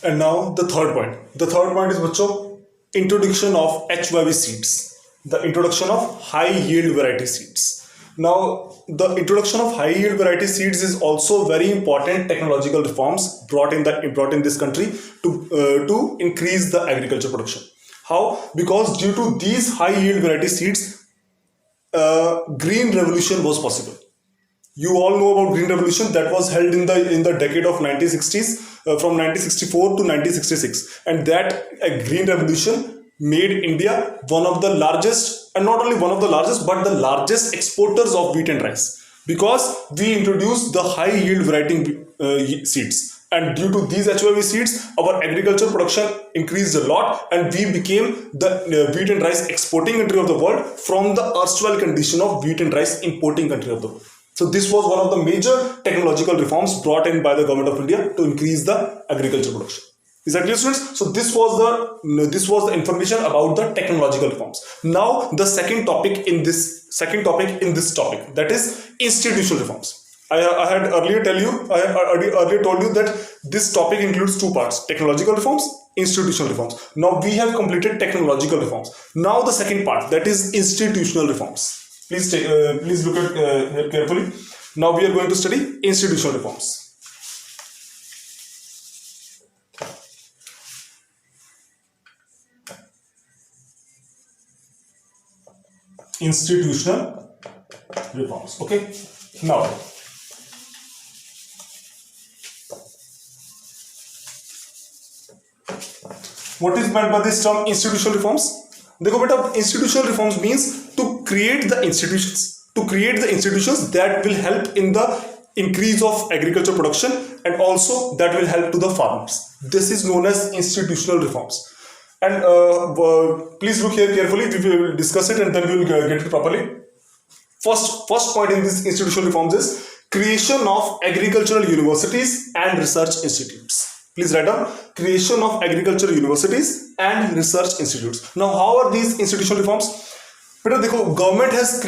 And now the third point. The third point is बच्चों introduction of HYV seeds. The introduction of high yield variety seeds. Now the introduction of high yield variety seeds is also very important technological reforms brought in this country to increase the agriculture production. How? Because due to these high yield variety seeds, green revolution was possible. You all know about green revolution that was held in the decade of 1960s, from 1964 to 1966, and that green revolution made India one of the largest, and not only one of the largest but the largest exporters of wheat and rice, because we introduced the high yield variety seeds. And due to these HYV seeds, our agriculture production increased a lot, and we became the wheat and rice exporting country of the world from the erstwhile condition of wheat and rice importing country of the world. So this was one of the major technological reforms brought in by the government of India to increase the agriculture production. Is that clear, students? So this was the information about the technological reforms. Now the second topic in this topic, that is institutional reforms. I had earlier told you that this topic includes two parts: technological reforms, institutional reforms. Now we have completed technological reforms. Now the second part, that is institutional reforms. Please look at here carefully. Now we are going to study institutional reforms. Institutional reforms. Okay. Now, what is meant by this term institutional reforms? देखो बेटा, institutional reforms means to create the institutions that will help in the increase of agriculture production, and also that will help to the farmers. This is known as institutional reforms. And please look here carefully. We will discuss it and then we will get it properly. First point in this institutional reforms is creation of agricultural universities and research institutes. Please write down: creation of agricultural universities and research institutes. Now, how are these institutional reforms? But देखो, government has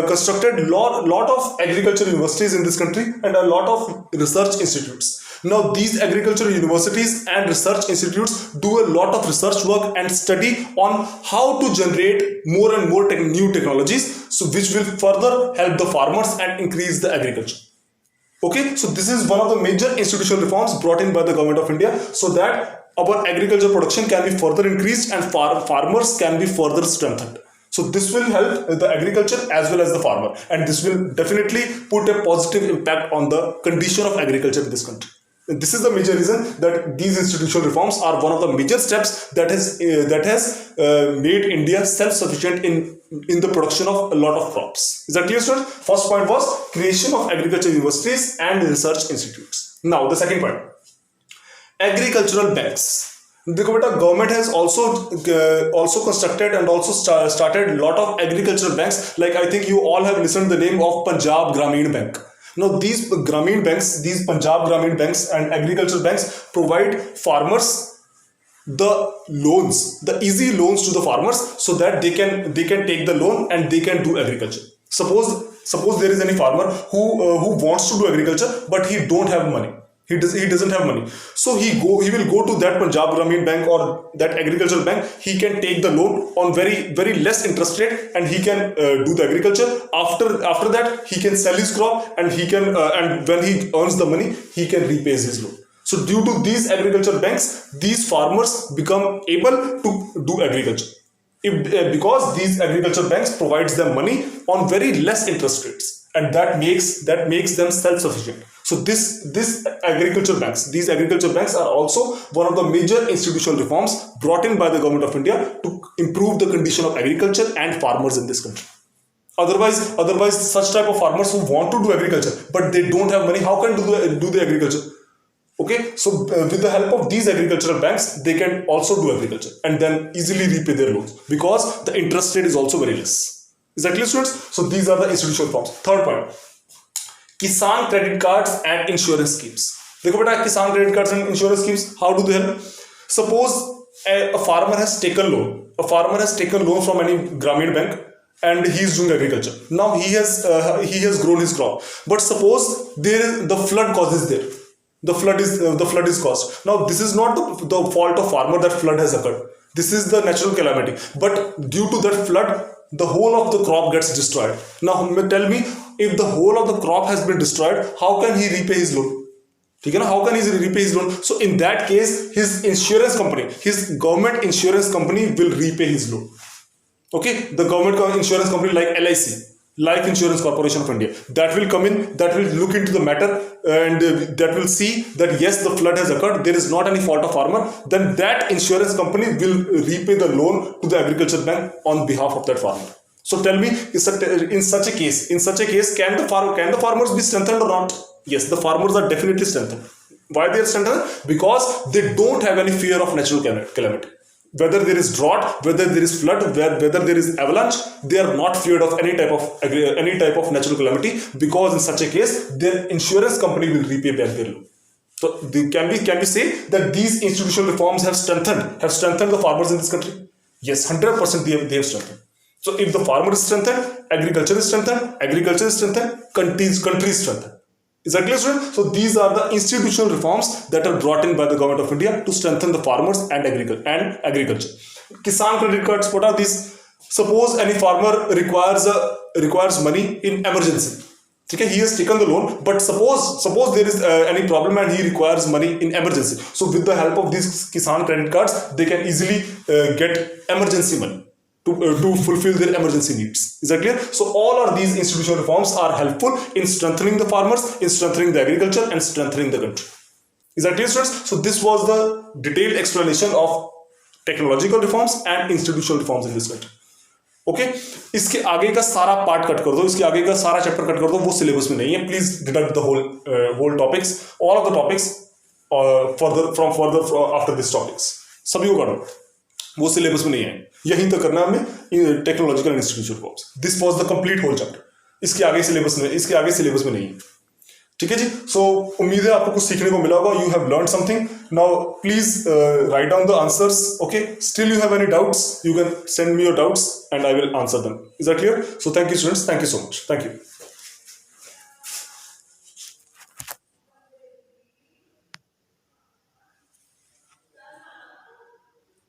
constructed lot of agricultural universities in this country and a lot of research institutes. Now these agricultural universities and research institutes do a lot of research work and study on how to generate more and more new technologies, so which will further help the farmers and increase the agriculture. Okay, so this is one of the major institutional reforms brought in by the government of India, so that our agriculture production can be further increased and farmers can be further strengthened. So this will help the agriculture as well as the farmer, and this will definitely put a positive impact on the condition of agriculture in this country. And this is the major reason that these institutional reforms are one of the major steps that has made India self-sufficient in the production of a lot of crops. Is that clear, students? First point was creation of agriculture universities and research institutes. Now the second point, agricultural banks. देखो बेटा, government has also constructed and also started a lot of agricultural banks. Like I think you all have listened the name of Punjab Grameen Bank. Now these Grameen banks, these Punjab Grameen banks and agricultural banks provide farmers the loans, the easy loans to the farmers, so that they can take the loan and they can do agriculture. Suppose there is any farmer who wants to do agriculture but he don't have money. He doesn't have money, so he will go to that Punjab Grameen Bank or that agricultural bank. He can take the loan on very less interest rate, and he can do the agriculture. After that, he can sell his crop, and he can and when he earns the money, he can repay his loan. So due to these agriculture banks, these farmers become able to do agriculture. Because these agriculture banks provides them money on very less interest rates, and that makes them self-sufficient. So these agriculture banks are also one of the major institutional reforms brought in by the government of India to improve the condition of agriculture and farmers in this country. Otherwise, such type of farmers who want to do agriculture but they don't have money, how can do the agriculture? Okay, so with the help of these agricultural banks, they can also do agriculture and then easily repay their loans, because the interest rate is also very less. Is that clear, students? So these are the institutional reforms. Third point, Kisan credit cards and insurance schemes. देखो बेटा, किसान credit cards and insurance schemes, how do they help? Suppose a farmer has taken loan from any Grameen bank and he is doing agriculture. Now he has grown his crop, but suppose the flood causes there. the flood is caused. Now this is not the fault of farmer that flood has occurred. This is the natural calamity, but due to that flood the whole of the crop gets destroyed. Now tell me, if the whole of the crop has been destroyed, how can he repay his loan? ठीक है ना, how can he repay his loan? So in that case his insurance company, his government insurance company will repay his loan. Okay, the government insurance company like LIC, Life Insurance Corporation of India, that will come in, that will look into the matter, and that will see that yes, the flood has occurred, there is not any fault of farmer, then that insurance company will repay the loan to the agriculture bank on behalf of that farmer. So tell me, in such a case, can the farmers be strengthened or not? Yes, the farmers are definitely strengthened. Why they are strengthened? Because they don't have any fear of natural calamity. Whether there is drought, whether there is flood, whether there is avalanche, they are not feared of any type of natural calamity, because in such a case their insurance company will repay back their loan. So can we say that these institutional reforms have strengthened the farmers in this country? Yes, 100% they have strengthened. So if the farmer is strengthened, agriculture is strengthened, country is strengthened. Is that clear, student? So these are the institutional reforms that are brought in by the government of India to strengthen the farmers and agriculture. Kisan credit cards, what are these? Suppose any farmer requires money in emergency. Okay, he has taken the loan, but suppose there is any problem and he requires money in emergency. So with the help of these Kisan credit cards, they can easily get emergency money to fulfill their emergency needs. Is that clear? So all of these institutional reforms are helpful in strengthening the farmers, in strengthening the agriculture, and strengthening the country. Is that clear, students? So this was the detailed explanation of technological reforms and institutional reforms in this country. Okay, इसके आगे का सारा part cut कर दो, इसके आगे का सारा चैप्टर कट कर दो, वो सिलेबस में नहीं है. Please deduct the whole topics, all of the topics further after this topics, सभी को काटो, वो सिलेबस में नहीं है. यहीं तक करना है हमें technological and institutional reforms. This was the complete whole chapter. इसके आगे सिलेबस में नहीं है. ठीक है जी. सो उम्मीद है आपको कुछ सीखने को मिला होगा. You have learn something. Now please write down the answers. Okay, still you have any doubts, you can send me your doubts and I will answer them. Is that clear? So thank you students, thank you so much, thank you.